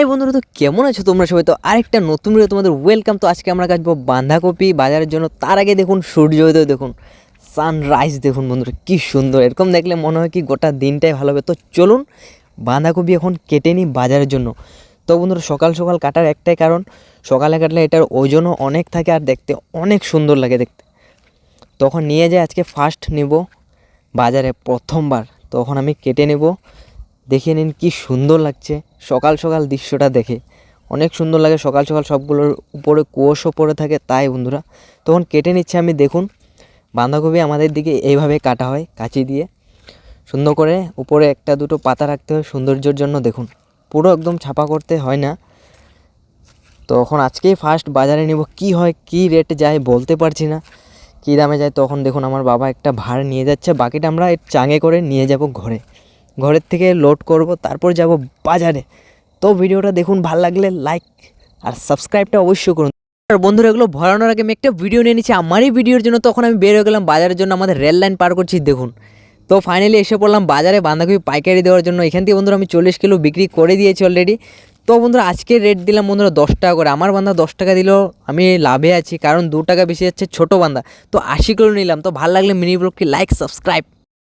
বন্ধুরা, তো কেমন আছো তোমরা সবাই? তো আরেকটা নতুন ভিডিও তোমাদের ওয়েলকাম। তো আজকে আমরা কাটবো বাঁধাকপি বাজারের জন্য। তার আগে দেখুন সূর্যোদয়, দেখুন সানরাইজ, দেখুন বন্ধুরা কি সুন্দর। এরকম দেখলে মনে হয় কি গোটা দিনটাই ভালো হবে। তো চলুন বাঁধাকপি এখন কেটে নিই বাজারের জন্য। তো বন্ধুরা সকাল সকাল কাটার একটাই কারণ, সকালে কাটলে এটার ওজনও অনেক থাকে আর দেখতে অনেক সুন্দর লাগে দেখতে। তখন নিয়ে যাই, আজকে ফার্স্ট নেব বাজারে প্রথমবার, তখন আমি কেটে নেব। দেখে নিন কি সুন্দর লাগছে সকাল সকাল দৃশ্যটা দেখে, অনেক সুন্দর লাগে। সকাল সকাল সবগুলোর উপরে কুয়াশা পড়ে থাকে, তাই বন্ধুরা তখন কেটে নিচ্ছে আমি। দেখুন বাঁধাকপি আমাদের দিকে এইভাবে কাটা হয় কাঁচি দিয়ে, সুন্দর করে উপরে একটা দুটো পাতা রাখতে হয় সৌন্দর্যের জন্য। দেখুন পুরো একদম ছাপা করতে হয় না। তখন আজকেই ফার্স্ট বাজারে নিব, কি হয় কি রেট যায় বলতে পারছি না, কী দামে যায়। তখন দেখুন আমার বাবা একটা ভাড় নিয়ে যাচ্ছে, বাকিটা আমরা চাঙে করে নিয়ে যাব ঘরে। ঘরের থেকে লোড করব, তারপর যাব বাজারে। তো ভিডিওটা দেখুন, ভালো লাগলে লাইক আর সাবস্ক্রাইবটা অবশ্যই করুন। আর বন্ধুরা এগুলো ভরানোর আগে আমি একটা ভিডিও নিয়ে নিচ্ছি আমারই ভিডিওর জন্য। তখন আমি বের হয়ে গেলাম বাজারের জন্য, আমাদের রেল লাইন পার করছি দেখুন। তো ফাইনালি এসে পড়লাম বাজারে বাঁধাকপি পাইকারি দেওয়ার জন্য। এখান থেকে বন্ধুরা আমি 40 কিলো বিক্রি করে দিয়েছি অলরেডি। তো বন্ধুরা আজকে রেট দিলাম বন্ধুরা 10 টাকা করে। আমার বান্ধা 10 টাকা দিলেও আমি লাভে আছি, কারণ 2 টাকা বেশি যাচ্ছে ছোটো বান্ধা। তো 80 কিলো নিলাম। তো ভালো লাগলে মিনি ব্লগটি লাইক সাবস্ক্রাইব।